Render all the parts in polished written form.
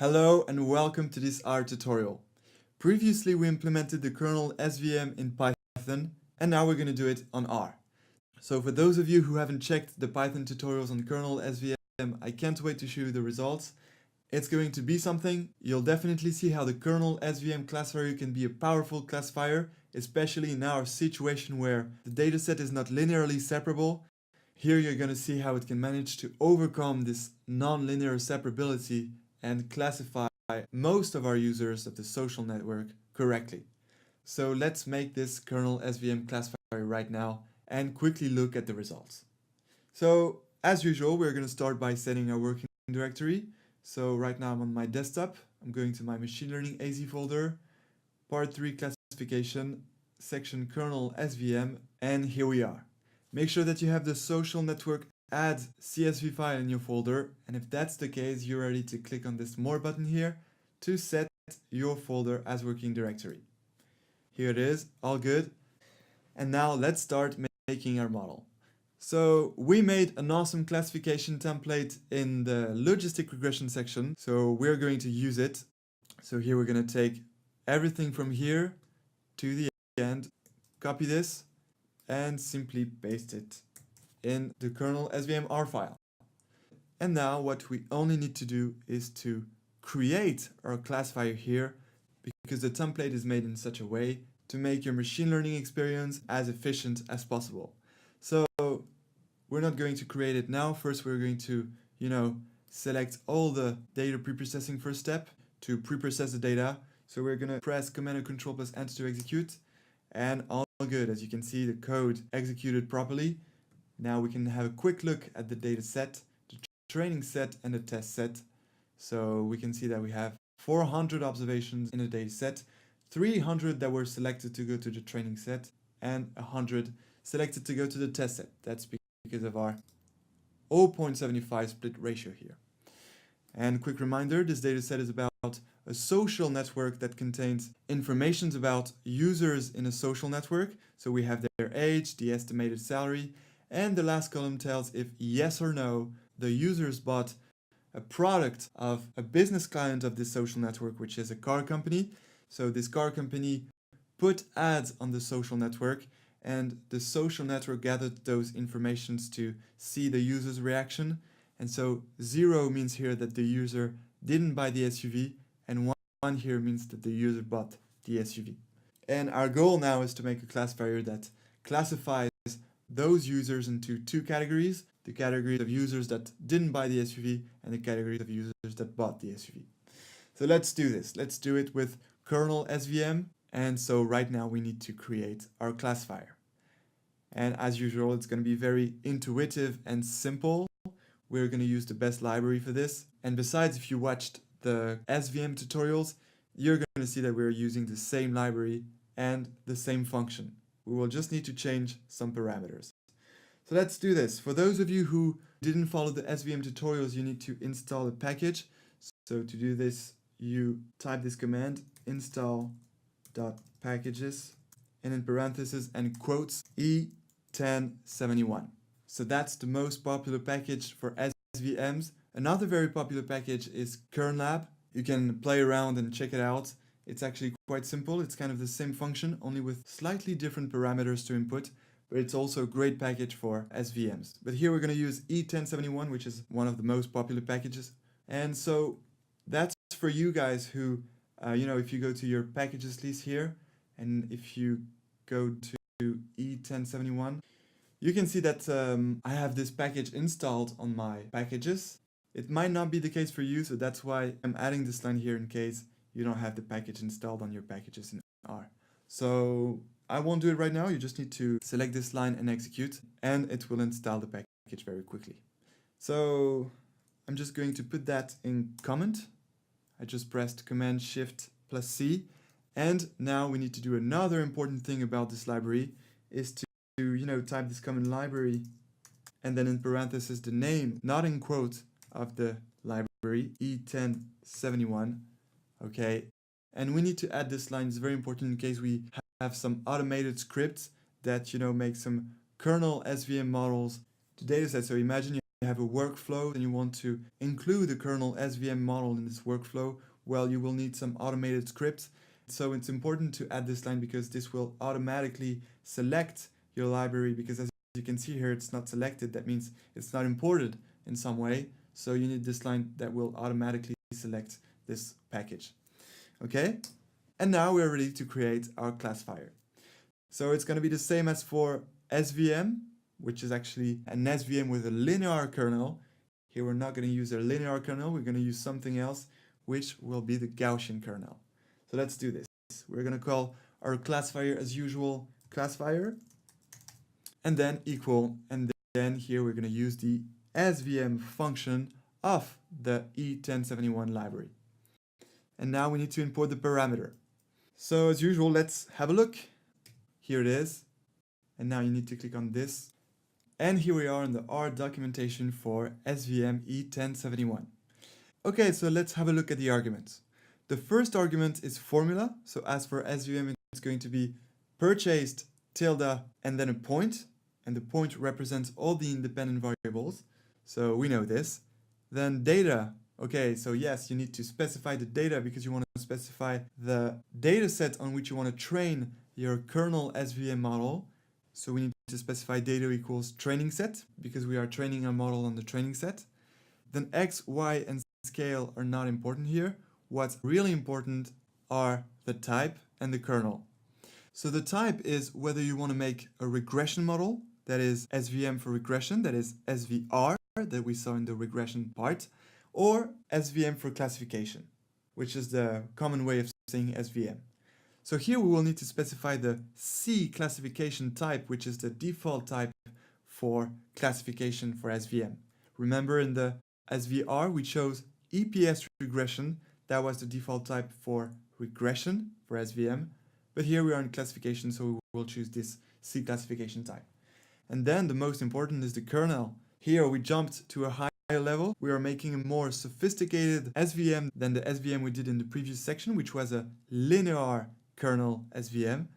Hello and welcome to this R tutorial. Previously we implemented the kernel SVM in Python and now we're going to do it on R. So for those of you who haven't checked the Python tutorials on kernel SVM, I can't wait to show you the results. It's going to be something. You'll definitely see how the kernel SVM classifier can be a powerful classifier, especially in our situation where the dataset is not linearly separable. Here you're going to see how it can manage to overcome this non-linear separability and classify most of our users of the social network correctly. So let's make this kernel SVM classifier right now and quickly look at the results. So as usual, we're going to start by setting our working directory. So right now I'm on my desktop. I'm going to my machine learning AZ folder, part 3 classification, section kernel SVM, and here we are. Make sure that you have the social network add CSV file in your folder, and if that's the case, you're ready to click on this more button here to set your folder as working directory. Here it is, all good. And now let's start making our model. So we made an awesome classification template in the logistic regression section, so we're going to use it. So here we're going to take everything from here to the end, copy this, and simply paste it in the kernel SVM R file. And now what we only need to do is to create our classifier here, because the template is made in such a way to make your machine learning experience as efficient as possible. So we're not going to create it now. First we're going to, select all the data preprocessing first step to preprocess the data. So we're going to press Command and Control plus Enter to execute, and all good. As you can see, the code executed properly. Now we can have a quick look at the data set, the training set and the test set. So we can see that we have 400 observations in the data set, 300 that were selected to go to the training set, and 100 selected to go to the test set. That's because of our 0.75 split ratio here. And quick reminder, this data set is about a social network that contains information about users in a social network. So we have their age, the estimated salary, and the last column tells if yes or no the users bought a product of a business client of this social network, which is a car company. So this car company put ads on the social network, and the social network gathered those informations to see the user's reaction. And so 0 means here that the user didn't buy the SUV, and 1 here means that the user bought the SUV. And our goal now is to make a classifier that classifies those users into two categories: the category of users that didn't buy the SUV and the category of users that bought the SUV. So let's do this. Let's do it with kernel SVM. And so right now we need to create our classifier. And as usual, it's going to be very intuitive and simple. We're going to use the best library for this. And besides, if you watched the SVM tutorials, you're going to see that we're using the same library and the same function. We will just need to change some parameters. So let's do this. For those of you who didn't follow the SVM tutorials, you need to install a package. So to do this, you type this command, install.packages, and in parentheses and quotes, E1071. So that's the most popular package for SVMs. Another very popular package is Kernel. You can play around and check it out. It's actually quite simple. It's kind of the same function, only with slightly different parameters to input, but it's also a great package for SVMs. But here we're going to use E1071, which is one of the most popular packages. And so that's for you guys who, if you go to your packages list here, and if you go to E1071, you can see that I have this package installed on my packages. It might not be the case for you, so that's why I'm adding this line here in case you don't have the package installed on your packages in R. So I won't do it right now. You just need to select this line and execute, and it will install the package very quickly. So I'm just going to put that in comment. I just pressed Command Shift plus C. And now we need to do another important thing about this library is to type this command library and then in parentheses the name, not in quote, of the library, E1071. Okay, and we need to add this line. It's very important in case we have some automated scripts that make some kernel SVM models to dataset. So imagine you have a workflow and you want to include the kernel SVM model in this workflow, well, you will need some automated scripts. So it's important to add this line because this will automatically select your library, because as you can see here, it's not selected. That means it's not imported in some way. So you need this line that will automatically select this package. Okay? And now we're ready to create our classifier. So it's going to be the same as for SVM, which is actually an SVM with a linear kernel. Here we're not going to use a linear kernel, we're going to use something else, which will be the Gaussian kernel. So let's do this. We're going to call our classifier as usual classifier, and then equal, and then here we're going to use the SVM function of the E1071 library. And now we need to import the parameter. So as usual, let's have a look. Here it is. And now you need to click on this. And here we are in the R documentation for SVM E1071. Okay, so let's have a look at the arguments. The first argument is formula. So as for SVM, it's going to be purchased tilde and then a point. And the point represents all the independent variables. So we know this. Then data. Okay, so yes, you need to specify the data because you want to specify the data set on which you want to train your kernel SVM model. So we need to specify data equals training set because we are training our model on the training set. Then X, Y, and scale are not important here. What's really important are the type and the kernel. So the type is whether you want to make a regression model, that is SVM for regression, that is SVR that we saw in the regression part, or SVM for classification, which is the common way of saying SVM. So here we will need to specify the C classification type, which is the default type for classification for SVM. Remember in the SVR we chose EPS regression, that was the default type for regression for SVM, but here we are in classification, so we will choose this C classification type. And then the most important is the kernel. Here we jumped to a higher level. We are making a more sophisticated SVM than the SVM we did in the previous section, which was a linear kernel SVM.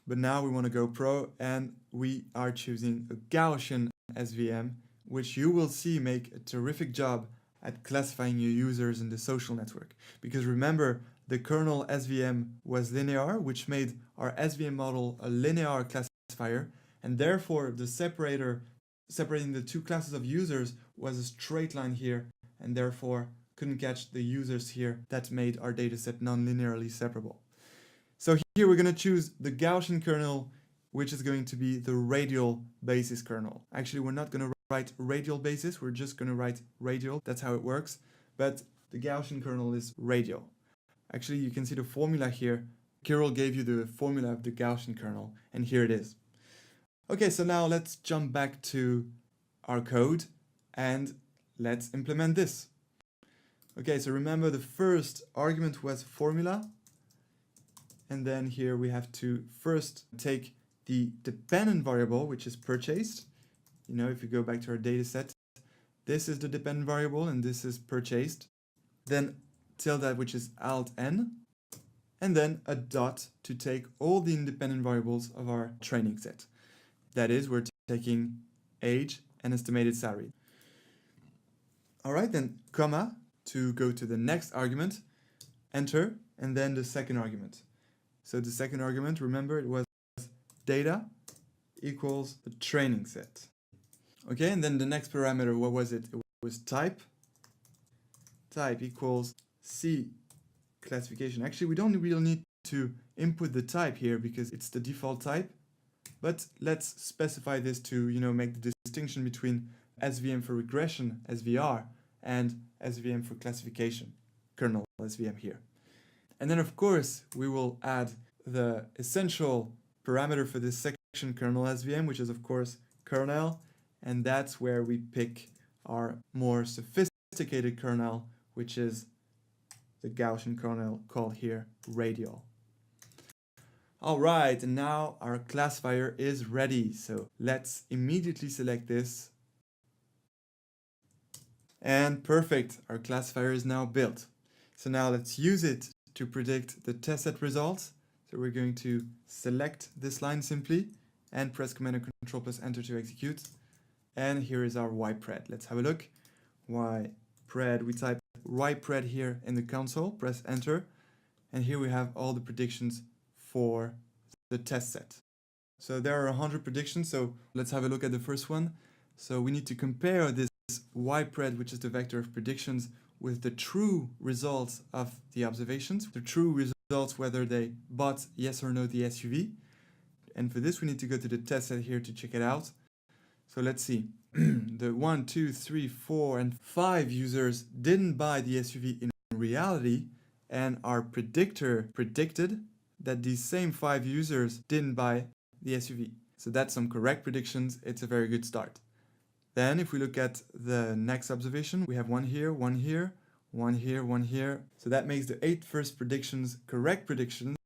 But now we want to go pro and we are choosing a Gaussian SVM, which you will see make a terrific job at classifying your users in the social network. Because remember, the kernel SVM was linear, which made our SVM model a linear classifier, and therefore the separating the two classes of users was a straight line here, and therefore couldn't catch the users here. That made our dataset non-linearly separable. So here we're going to choose the Gaussian kernel, which is going to be the radial basis kernel. Actually, we're not going to write radial basis, we're just going to write radial. That's how it works. But the Gaussian kernel is radial. Actually, you can see the formula here. Kirill gave you the formula of the Gaussian kernel, and here it is. Okay, so now let's jump back to our code and let's implement this. Okay, so remember the first argument was formula. And then here we have to first take the dependent variable, which is purchased. You know, if you go back to our data set, this is the dependent variable and this is purchased. Then tilde, which is alt n. And then a dot to take all the independent variables of our training set. That is, we're taking age and estimated salary. All right, then comma to go to the next argument, enter, and then the second argument. So the second argument, remember, it was data equals the training set. Okay, and then the next parameter, what was it? It was type. Type equals C classification. Actually, we don't really need to input the type here because it's the default type. But let's specify this to, make the distinction between SVM for regression, SVR, and SVM for classification, kernel SVM here. And then, of course, we will add the essential parameter for this section, kernel SVM, which is, of course, kernel. And that's where we pick our more sophisticated kernel, which is the Gaussian kernel called here radial. All right, and now our classifier is ready. So let's immediately select this. And perfect, our classifier is now built. So now let's use it to predict the test set results. So we're going to select this line simply and press Command and Control plus Enter to execute. And here is our ypred. Let's have a look. Ypred, we type ypred here in the console, press enter, and here we have all the predictions for the test set. So there are 100 predictions, so let's have a look at the first one. So we need to compare this ypred, which is the vector of predictions, with the true results of the observations, the true results whether they bought yes or no the SUV. And for this we need to go to the test set here to check it out. So let's see. The 1, 2, 3, 4, and 5 users didn't buy the SUV in reality, and our predictor predicted that these same 5 users didn't buy the SUV. So that's some correct predictions. It's a very good start. Then if we look at the next observation, we have one here, one here, one here, one here. So that makes the 8 first predictions correct predictions.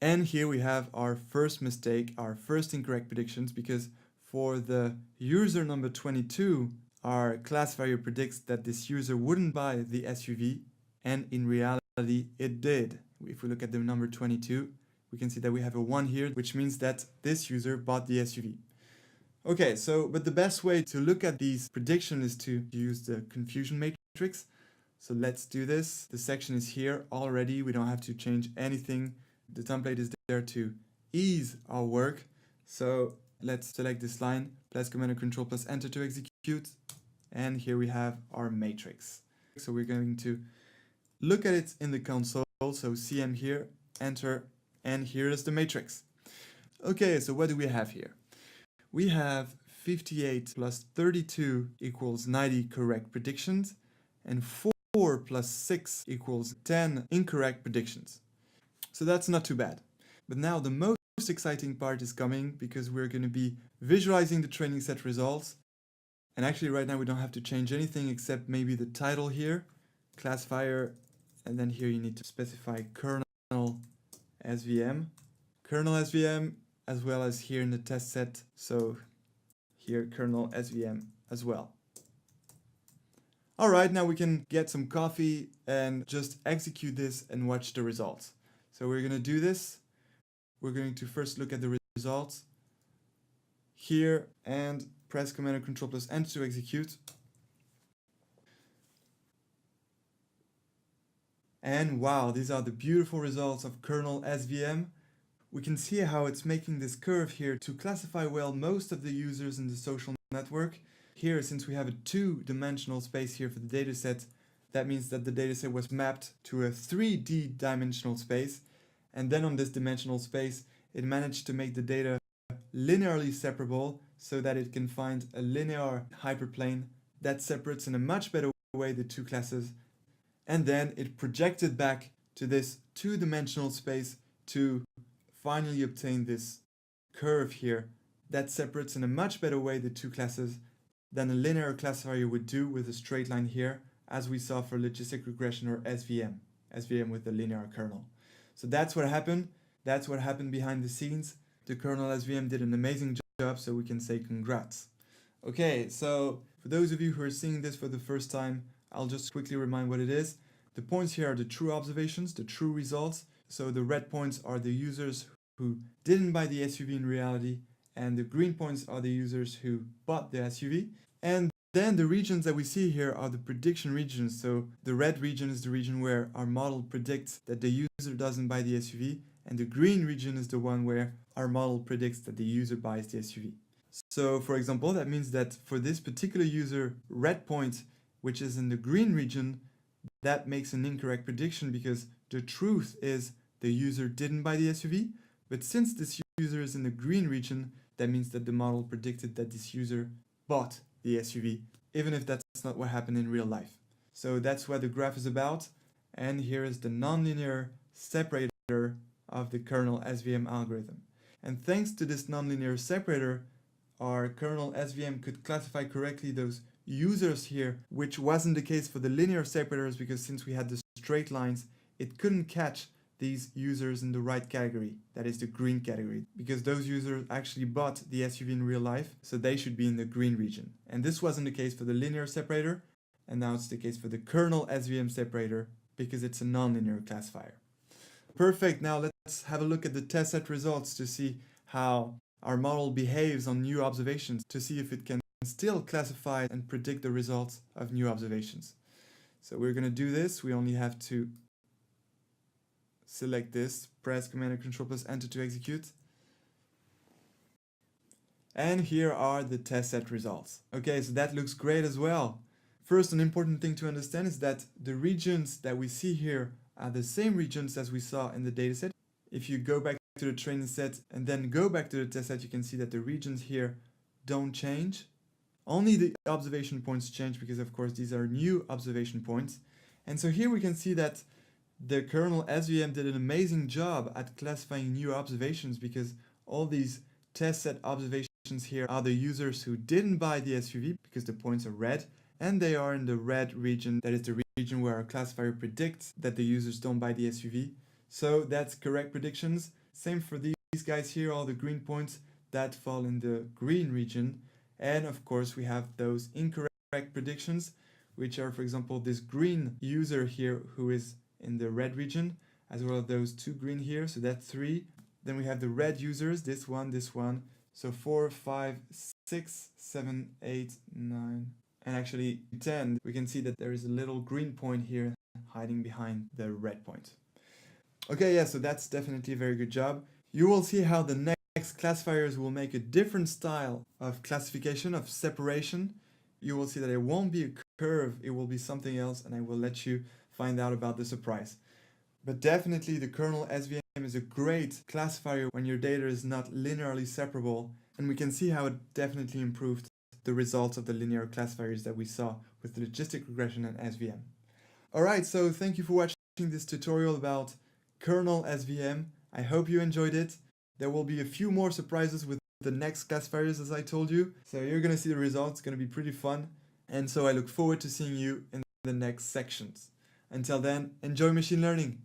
And here we have our first mistake, our first incorrect predictions, because for the user number 22, our classifier predicts that this user wouldn't buy the SUV, and in reality it did. If we look at the number 22, we can see that we have a 1 here, which means that this user bought the SUV. Okay, but the best way to look at these predictions is to use the confusion matrix. So let's do this. The section is here already. We don't have to change anything. The template is there to ease our work. So let's select this line, press Command and Control plus Enter to execute. And here we have our matrix. So we're going to look at it in the console. So CM here, Enter, and here is the matrix. Okay, so what do we have here? We have 58 plus 32 equals 90 correct predictions, and 4 plus 6 equals 10 incorrect predictions. So that's not too bad. But now the most exciting part is coming, because we're going to be visualizing the training set results. And actually right now we don't have to change anything except maybe the title here, classifier, and then here you need to specify kernel SVM. Kernel SVM, as well as here in the test set, so here kernel SVM as well. Alright, now we can get some coffee and just execute this and watch the results. So we're going to do this. We're going to first look at the results here and press Command and Control plus Enter to execute. And wow, these are the beautiful results of kernel SVM. We can see how it's making this curve here to classify well most of the users in the social network. Here, since we have a 2-dimensional space here for the dataset, that means that the dataset was mapped to a 3D dimensional space. And then on this dimensional space, it managed to make the data linearly separable so that it can find a linear hyperplane that separates in a much better way the two classes. And then it projected back to this 2-dimensional space to finally obtain this curve here that separates in a much better way the two classes than a linear classifier would do with a straight line here, as we saw for logistic regression or SVM with the linear kernel. So that's what happened. That's what happened behind the scenes. The kernel SVM did an amazing job, so we can say congrats. Okay, so for those of you who are seeing this for the first time, I'll just quickly remind what it is. The points here are the true observations, the true results. So the red points are the users who didn't buy the SUV in reality, and the green points are the users who bought the SUV. And then the regions that we see here are the prediction regions. So the red region is the region where our model predicts that the user doesn't buy the SUV, and the green region is the one where our model predicts that the user buys the SUV. So for example, that means that for this particular user, red point, which is in the green region, that makes an incorrect prediction because the truth is the user didn't buy the SUV. But since this user is in the green region, that means that the model predicted that this user bought the SUV, even if that's not what happened in real life. So that's what the graph is about. And here is the nonlinear separator of the kernel SVM algorithm. And thanks to this nonlinear separator, our kernel SVM could classify correctly those users here, which wasn't the case for the linear separators, because since we had the straight lines, it couldn't catch these users in the right category, that is the green category, because those users actually bought the SUV in real life, so they should be in the green region. And this wasn't the case for the linear separator, and now it's the case for the kernel SVM separator, because it's a nonlinear classifier. Perfect, now let's have a look at the test set results to see how our model behaves on new observations, to see if it can still classify and predict the results of new observations. So we're going to do this. We only have to select this, press Command and Control plus Enter to execute. And here are the test set results. Okay, so that looks great as well. First, an important thing to understand is that the regions that we see here are the same regions as we saw in the dataset. If you go back to the training set and then go back to the test set, you can see that the regions here don't change. Only the observation points change because, of course, these are new observation points. And so here we can see that the kernel SVM did an amazing job at classifying new observations, because all these test set observations here are the users who didn't buy the SVM because the points are red, and they are in the red region. That is the region where our classifier predicts that the users don't buy the SVM. So that's correct predictions. Same for these guys here, all the green points that fall in the green region. And of course we have those incorrect predictions, which are, for example, this green user here who is in the red region, as well as those two green here, so that's 3. Then we have the red users, this one, so 4, 5, 6, 7, 8, 9, and actually 10. We can see that there is a little green point here hiding behind the red point. Okay, yeah, so that's definitely a very good job. You will see how the next classifiers will make a different style of classification, of separation. You will see that it won't be a curve, it will be something else, and I will let you find out about the surprise. But definitely the kernel SVM is a great classifier when your data is not linearly separable, and we can see how it definitely improved the results of the linear classifiers that we saw with the logistic regression and SVM. Alright, so thank you for watching this tutorial about kernel SVM. I hope you enjoyed it. There will be a few more surprises with the next classifiers, as I told you. So you're going to see the results, it's going to be pretty fun. And so I look forward to seeing you in the next sections. Until then, enjoy machine learning!